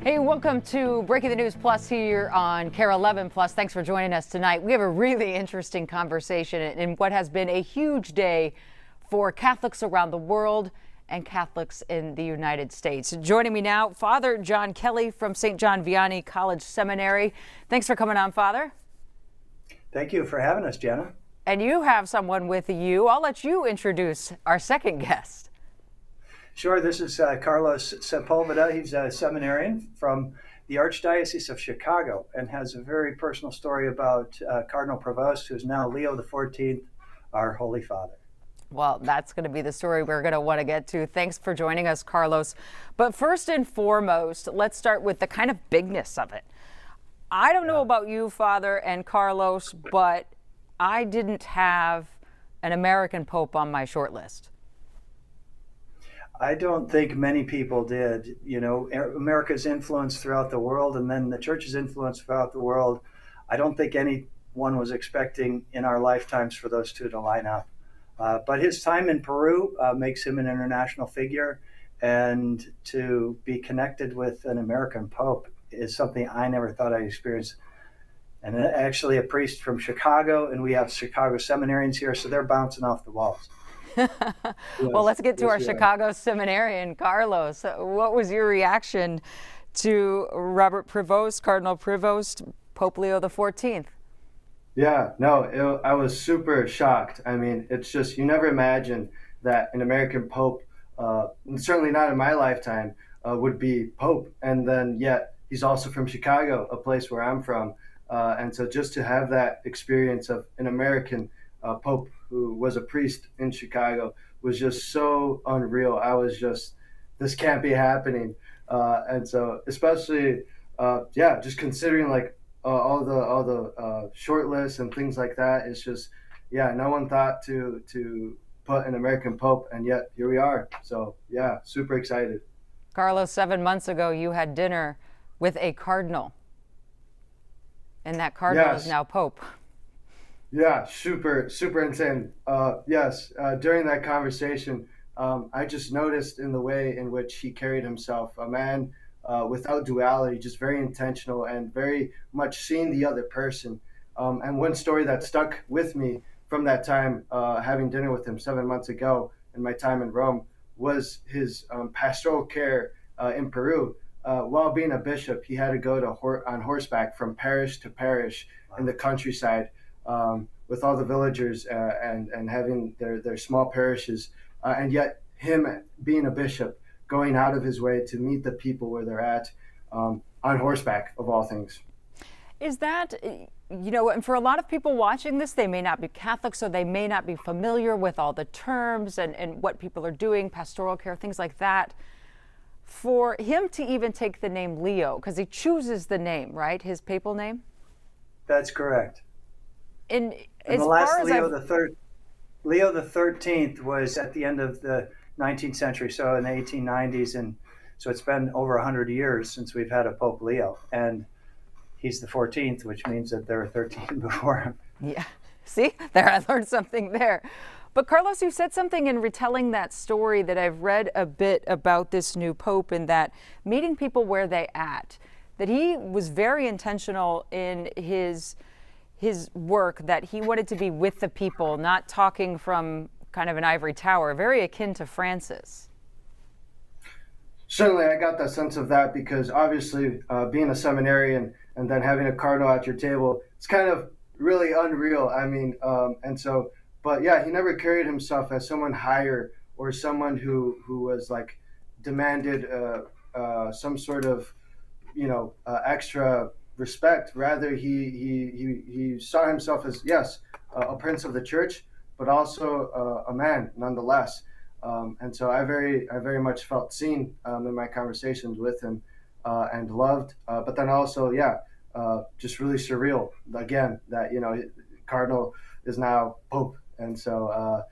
Hey, welcome to Breaking the News Plus here on KARE 11 Plus. Thanks for joining us tonight. We have a really interesting conversation in what has been a huge day for Catholics around the world and Catholics in the United States. Joining me now, Father John Kelly from St. John Vianney College Seminary. Thanks for coming on, Father. Thank you for having us, Jenna. And you have someone with you. I'll let you introduce our second guest. Sure, this is Carlos Sepulveda. He's a seminarian from the Archdiocese of Chicago and has a very personal story about Cardinal Prevost, who's now Leo XIV, our Holy Father. Well, that's going to be the story we're going to want to get to. Thanks for joining us, Carlos. But first and foremost, let's start with the kind of bigness of it. I don't know about you, Father and Carlos, but I didn't have an American Pope on my short list. I don't think many people did. You know, America's influence throughout the world and then the Church's influence throughout the world. I don't think anyone was expecting in our lifetimes for those two to line up. But his time in Peru makes him an international figure, and to be connected with an American Pope is something I never thought I'd experience. And actually a priest from Chicago, and we have Chicago seminarians here, so they're bouncing off the walls. Well, let's get to our Chicago seminarian, Carlos. What was your reaction to Robert Prevost, Cardinal Prevost, Pope Leo XIV? Yeah, no, I was super shocked. I mean, it's just, you never imagine that an American Pope, certainly not in my lifetime, would be Pope. And then yet he's also from Chicago, a place where I'm from. And so just to have that experience of an American Pope who was a priest in Chicago was just so unreal. I was just, this can't be happening. And so especially, just considering like all the short lists and things like that, it's just, no one thought to put an American Pope, and yet here we are. So yeah, super excited. Carlos, 7 months ago, you had dinner with a cardinal, and that cardinal is now Pope. Yeah, super insane. During that conversation, I just noticed in the way in which he carried himself, a man without duality, just very intentional and very much seeing the other person. And one story that stuck with me from that time, having dinner with him 7 months ago in my time in Rome, was his pastoral care in Peru. While being a bishop, he had to go on horseback from parish to parish in the countryside, with all the villagers and having their small parishes, and yet him being a bishop, going out of his way to meet the people where they're at, on horseback of all things. Is that, and for a lot of people watching this, they may not be Catholic, so they may not be familiar with all the terms and what people are doing, pastoral care, things like that. For him to even take the name Leo, because he chooses the name, right? His papal name? That's correct. And the last Leo the 13th was at the end of the 19th century, so in the 1890s, and so it's been over 100 years since we've had a Pope Leo, and he's the 14th, which means that there were 13 before him. Yeah, see, there I learned something there. But Carlos, you said something in retelling that story that I've read a bit about this new Pope, and that meeting people where they at, that he was very intentional in his work, that he wanted to be with the people, not talking from kind of an ivory tower, very akin to Francis. Certainly, I got that sense of that because obviously being a seminarian and then having a cardinal at your table, it's kind of really unreal. I mean, but yeah, he never carried himself as someone higher or someone who was like demanded some sort of, extra respect. Rather, he saw himself as, yes, a prince of the church, but also a man nonetheless. And so I very much felt seen in my conversations with him and loved, but then also, just really surreal again that, Cardinal is now Pope. And so,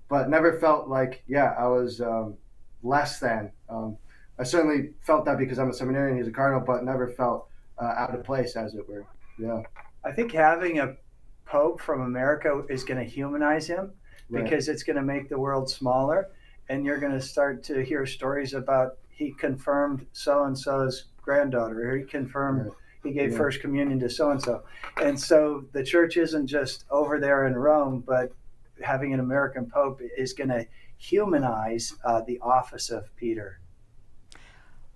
but never felt like, I was less than. I certainly felt that because I'm a seminarian, he's a cardinal, but never felt out of place, as it were. Yeah. I think having a Pope from America is going to humanize him, because it's going to make the world smaller. and you're going to start to hear stories about he confirmed so and so's granddaughter, or he confirmed he gave first communion to so and so. And so the church isn't just over there in Rome, but having an American pope is going to humanize the office of Peter.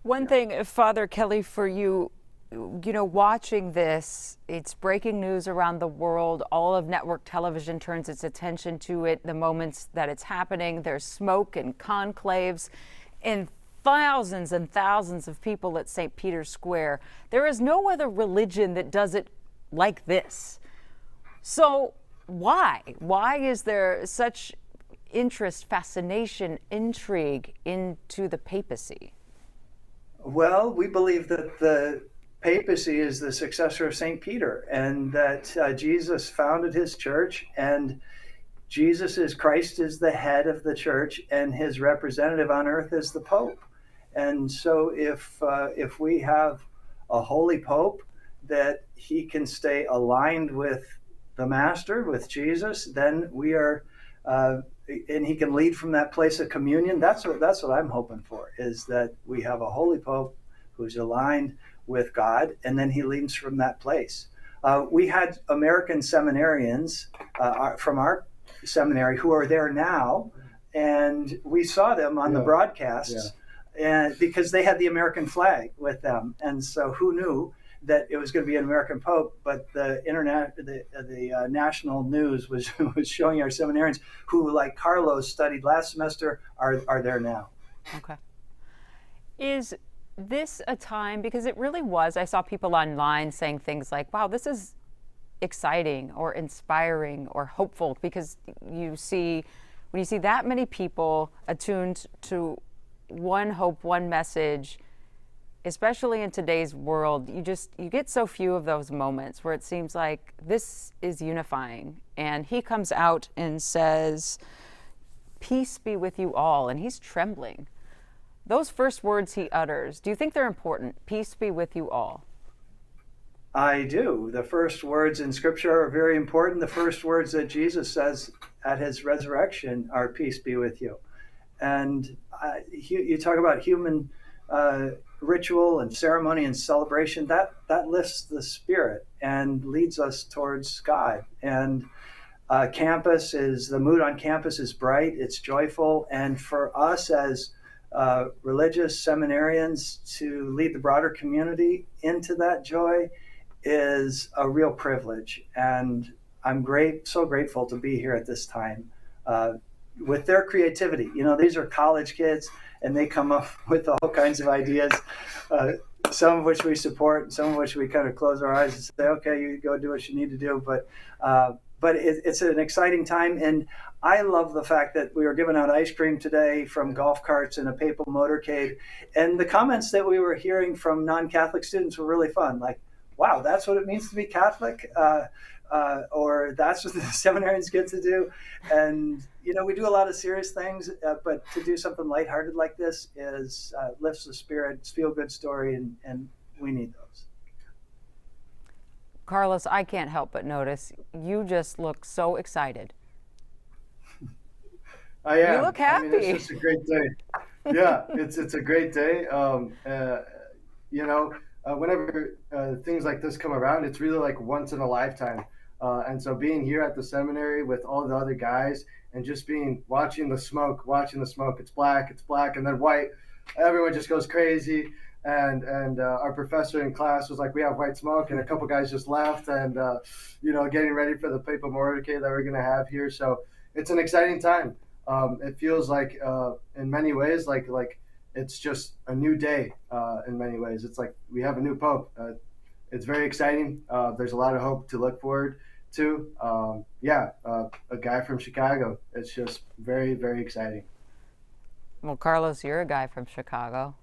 One thing, Father Kelly, for you, watching this, it's breaking news around the world. All of network television turns its attention to it the moments that it's happening. There's smoke and conclaves and thousands of people at St. Peter's Square. There is no other religion that does it like this. So why? Why is there such interest, fascination, intrigue into the papacy? Well, we believe that the papacy is the successor of St. Peter, and that Jesus founded his church, and Christ is the head of the church, and his representative on earth is the Pope. And so if we have a holy Pope, that he can stay aligned with the Master, with Jesus, then we are, and he can lead from that place of communion. That's what I'm hoping for, is that we have a holy Pope who's aligned with God, and then he leads from that place. We had American seminarians from our seminary who are there now, and we saw them on the broadcasts, and because they had the American flag with them, and so who knew that it was going to be an American Pope? But the national news was showing our seminarians who, like Carlos, studied last semester, are there now. Okay. Is this a time, because it really was, I saw people online saying things like, wow, this is exciting or inspiring or hopeful, because when you see that many people attuned to one hope, one message, especially in today's world, you get so few of those moments where it seems like this is unifying. And he comes out and says, peace be with you all, and he's trembling. Those first words he utters, do you think they're important? Peace be with you all. I do. The first words in Scripture are very important. The first words that Jesus says at his resurrection are peace be with you. And you talk about human ritual and ceremony and celebration, that lifts the spirit and leads us towards God. And the mood on campus is bright, it's joyful, and for us as religious seminarians to lead the broader community into that joy is a real privilege. And I'm so grateful to be here at this time with their creativity. These are college kids, and they come up with all kinds of ideas, some of which we support, some of which we kind of close our eyes and say, okay, you go do what you need to do. But it's an exciting time, and I love the fact that we were giving out ice cream today from golf carts in a papal motorcade, and the comments that we were hearing from non-Catholic students were really fun. Like, wow, that's what it means to be Catholic, or that's what the seminarians get to do. And we do a lot of serious things, but to do something lighthearted like this lifts the spirit. It's a feel-good story, and we need those. Carlos, I can't help but notice you just look so excited. I am. You look happy. I mean, it's just a great day. Yeah, it's a great day. Whenever things like this come around, it's really like once in a lifetime. And so being here at the seminary with all the other guys and just watching the smoke, it's black, and then white. Everyone just goes crazy. And our professor in class was like, we have white smoke, and a couple guys just left, and getting ready for the papal motorcade that we're going to have here. So it's an exciting time. It feels like in many ways like it's just a new day. In many ways, it's like we have a new pope. It's very exciting. There's a lot of hope to look forward to. A guy from Chicago. It's just very, very exciting. Well, Carlos, you're a guy from Chicago.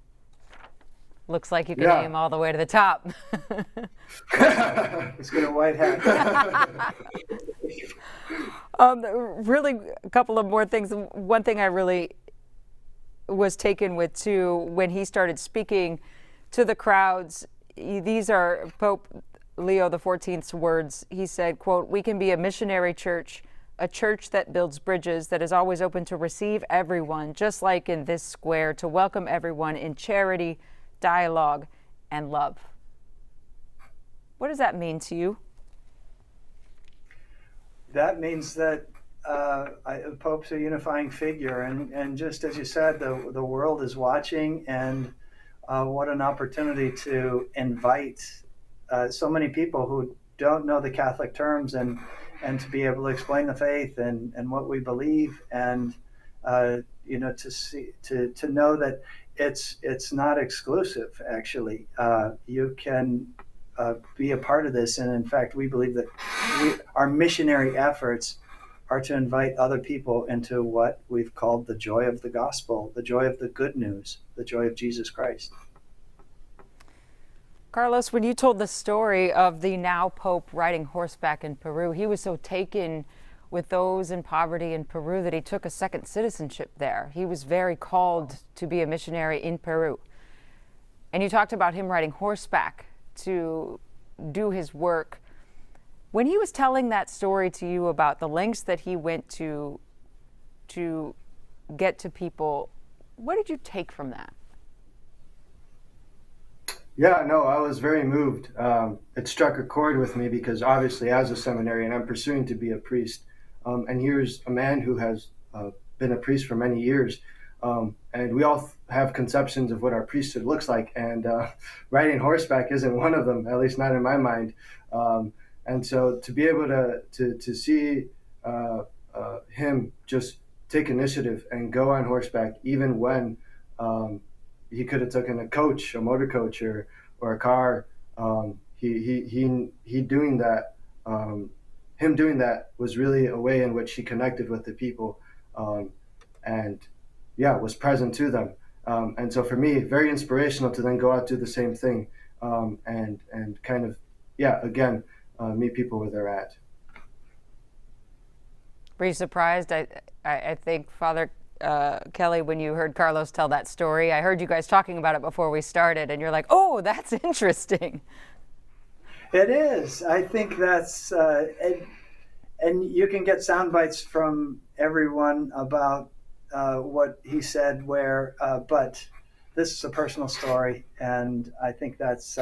Looks like you can aim all the way to the top. Let's get a white hat. Really, a couple of more things. One thing I really was taken with, too, when he started speaking to the crowds, these are Pope Leo XIV's words. He said, quote, "We can be a missionary church a church that builds bridges, that is always open to receive everyone, just like in this square, to welcome everyone in charity, dialogue, and love. What does that mean to you? That means that Pope's a unifying figure, and just as you said, the world is watching, and what an opportunity to invite so many people who don't know the Catholic terms, and to be able to explain the faith and what we believe, and to know that it's not exclusive. Actually, you can be a part of this, and in fact, we believe that our missionary efforts are to invite other people into what we've called the joy of the gospel, the joy of the good news, the joy of Jesus Christ. Carlos, when you told the story of the now Pope riding horseback in Peru, he was so taken with those in poverty in Peru that he took a second citizenship there. He was very called to be a missionary in Peru. And you talked about him riding horseback to do his work. When he was telling that story to you about the lengths that he went to get to people, what did you take from that? Yeah, no, I was very moved. It struck a chord with me because obviously, as a seminarian, I'm pursuing to be a priest. And here's a man who has been a priest for many years. And we all have conceptions of what our priesthood looks like. And riding horseback isn't one of them, at least not in my mind. And so to be able to see him just take initiative and go on horseback, even when he could have taken a coach, a motor coach, or a car. He doing that. Him doing that was really a way in which he connected with the people, and was present to them. And so for me, very inspirational to then go out do the same thing, and kind of again meet people where they're at. Were you surprised? I think Father Kelly, when you heard Carlos tell that story, I heard you guys talking about it before we started, and you're like, oh, that's interesting. It is. I think that's, and you can get sound bites from everyone about what he said where, but this is a personal story, and I think that's,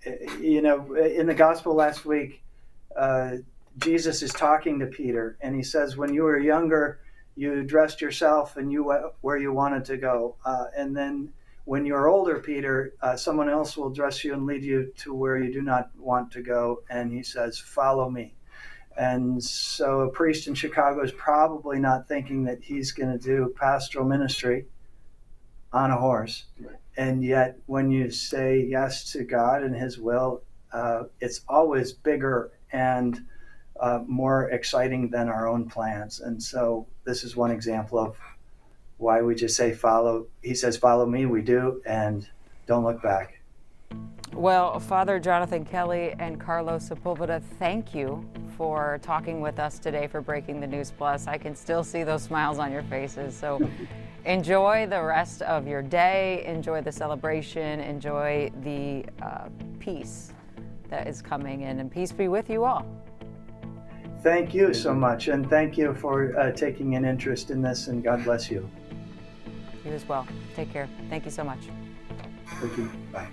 in the gospel last week, Jesus is talking to Peter, and he says, when you were younger, you dressed yourself and you went where you wanted to go. And then when you're older, Peter, someone else will dress you and lead you to where you do not want to go. And he says, follow me. And so a priest in Chicago is probably not thinking that he's going to do pastoral ministry on a horse. Right. And yet when you say yes to God and his will, it's always bigger and more exciting than our own plans. And so this is one example of why we just say follow. He says, follow me, we do, and don't look back. Well, Father Jonathan Kelly and Carlos Sepulveda, thank you for talking with us today for Breaking the News Plus. I can still see those smiles on your faces. So enjoy the rest of your day, enjoy the celebration, enjoy the peace that is coming in, and peace be with you all. Thank you so much, and thank you for taking an interest in this, and God bless you. You as well. Take care. Thank you so much. Thank you. Bye.